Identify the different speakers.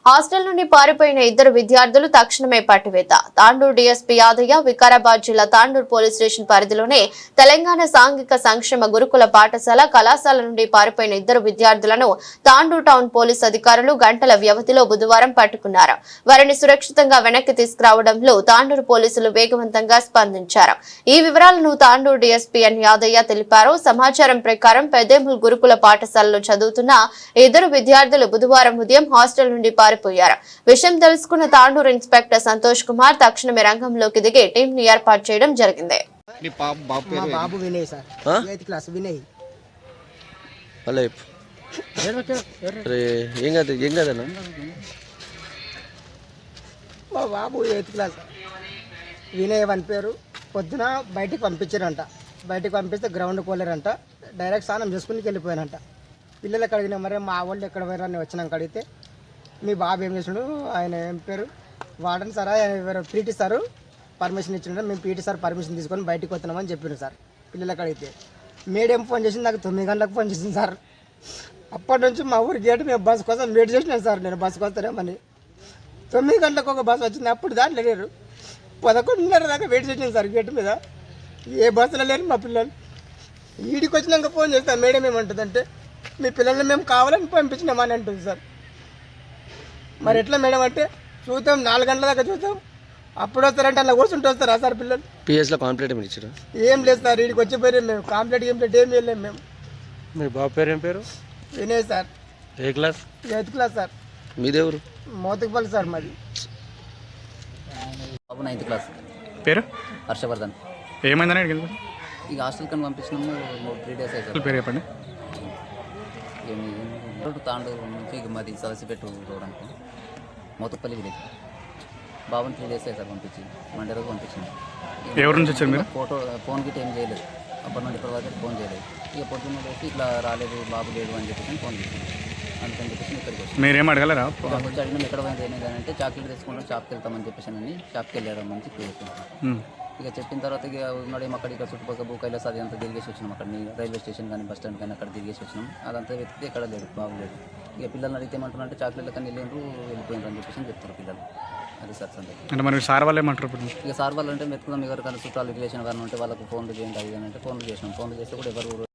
Speaker 1: Hostel నుండి పారిపోయిన ఇద్దరు విద్యార్థులు తక్షణమే పట్టివేత. తాండూరు డీఎస్పీ యాదయ్య వికారాబాద్ జిల్లా తాండూరు పోలీస్ స్టేషన్ పరిధిలోనే తెలంగాణ సాంఘిక సంక్షేమ గురుకుల పాఠశాల కళాశాల నుండి పారిపోయిన ఇద్దరు విద్యార్థులను తాండూరు టౌన్ పోలీస్ అధికారులు గంటల వ్యవధిలో బుధవారం పట్టుకున్నారు. వారిని సురక్షితంగా వెనక్కి తీసుకురావడంలో తాండూరు పోలీసులు వేగవంతంగా స్పందించారు. ఈ వివరాలను తాండూరు డీఎస్పీ ఎన్ యాదయ్య తెలిపారు. సమాచారం ప్రకారం పెద్దేముల్ గురుకుల పాఠశాలలో చదువుతున్న ఇద్దరు విద్యార్థులు బుధవారం ఉదయం హాస్టల్ నుండి పారిపోయారు. విషయం తెలుసుకున్న తాండూరు ఇన్స్పెక్టర్ సంతోష్ కుమార్ తక్షణమే రంగంలోకి దిగి టీం ని ఏర్పాటు చేయడం జరిగింది.
Speaker 2: బాబు Vinay sir, 8th class Vinay. మా బాబు 8th క్లాస్ వినయ్ అని పేరు. పొద్దున బయటికి పంపించారంట. బయటికి పంపిస్తే గ్రౌండ్కి పోలేరంట. డైరెక్ట్ స్నానం చేసుకుని వెళ్ళిపోయానంట. పిల్లలకి అడిగినా మరి మా వాళ్ళు ఎక్కడ పోయారు అని వచ్చినాక అడిగితే మీ బాబు ఏం చేసినాడు, ఆయన ఏం పేరు వాడని సార్, ఆయన పీటీ సారు పర్మిషన్ ఇచ్చిండే, మేము పీటీ సార్ పర్మిషన్ తీసుకొని బయటికి వస్తున్నామని చెప్పారు సార్. పిల్లలకి అడిగితే మేడం ఫోన్ చేసింది, నాకు 9 గంటలకు ఫోన్ చేసింది సార్. అప్పటి నుంచి మా ఊరి గేటు మేము బస్సు కోసం వెయిట్ చేసినాను సార్. నేను బస్సుకు వస్తానేమని 9 గంటలకు ఒక బస్సు వచ్చింది. అప్పుడు దాంట్లో లేరు. 11:30 దాకా వెయిట్ చేసాను సార్ గేటు మీద. ఏ బస్సులో లేరు మా పిల్లలు. ఈడికి వచ్చినాక ఫోన్ చేస్తాను. మేడం ఏమంటుందంటే మీ పిల్లల్ని మేము కావాలని పంపించినామని అంటుంది సార్. మరి ఎట్లా మేడం అంటే చూద్దాం, 4 గంటల దాకా చూద్దాం, అప్పుడు వస్తారంటే అలా కూర్చుంటూ వస్తారా సార్ పిల్లలు?
Speaker 3: పిఎస్లో కాంప్లీట్ ఏమి ఇచ్చారు?
Speaker 2: ఏం లేదు సార్, వీడికి వచ్చిపోయారు. మేము కాంప్లీట్ ఏం వెళ్ళాము మేము.
Speaker 3: మీ బాబు పేరు ఏం పేరు?
Speaker 2: వినయ్ సార్.
Speaker 3: ఏ క్లాస్?
Speaker 2: 8th class sir.
Speaker 3: మీదెవరు?
Speaker 2: మోతుకుపల్లి సార్ మాది.
Speaker 4: బాబు 9th క్లాస్.
Speaker 5: పేరు?
Speaker 4: హర్షవర్ధన్.
Speaker 5: ఏమైందని అడిగింది?
Speaker 4: ఇక హాస్టల్ కని పంపించినాము. 3 days అయితే.
Speaker 5: పేరు చెప్పండి.
Speaker 4: తాండూరు నుంచి మాది సలసిపెట్టు చూడడానికి మోతుపల్లి విలేజ్. బాబుని 3 days సార్ పంపించి మండే రోజు పంపించింది.
Speaker 5: ఎవరి నుంచి వచ్చారు మీరు?
Speaker 4: ఫోన్ గిట్ ఏం చేయలేదు. అప్పటి నుండి ఇప్పటి వరకు ఫోన్ చేయలేదు. ఇక పొద్దున్న లేసి ఇట్లా రాలేదు, బాబు లేదు అని చెప్పేసి ఫోన్ చేసింది. అందుకని చెప్పేసి ఇక్కడికి వచ్చి
Speaker 5: మీరేం అడగలరా?
Speaker 4: వచ్చి అడిగినాం ఎక్కడ పోయింది ఏమైంది అంటే చాక్లెట్ తెచ్చుకుంటాం, షాప్కి వెళ్తామని చెప్పేసి అని షాప్కి వెళ్ళాడమని చెప్పి ఇక చెప్పిన తర్వాత ఇక ఉన్నాడు అక్కడ ఇక్కడ చుట్టుపక్కల భూకైలాస్ అది అంతా తిరిగేసి వచ్చినాం. అక్కడ రైల్వే స్టేషన్ కానీ బస్ స్టాండ్ కానీ అక్కడ తిరిగేసి వచ్చినాం. అదంతా వెతికితే ఎక్కడ లేదు, బాగులేదు. ఇక పిల్లల్ని అడిగితే ఏమంటున్నారంటే చాక్లెట్లు కానీ వెళ్ళిపోయిండ్రు అని చెప్పేసి చెప్తారు పిల్లలు. అది సార్ సంగతి.
Speaker 5: అంటే మరి సార్ వాళ్ళు ఏమంటారు?
Speaker 4: ఇక సార్ వాళ్ళు అంటే వెతుకుదాం, ఎవరికైనా చుట్టాలు రిలేషన్ కానీ ఉంటే వాళ్ళకు ఫోన్లు చేయండి అది అంటే ఫోన్లు చేసినాం. ఫోన్లు చేస్తే కూడా ఎవరు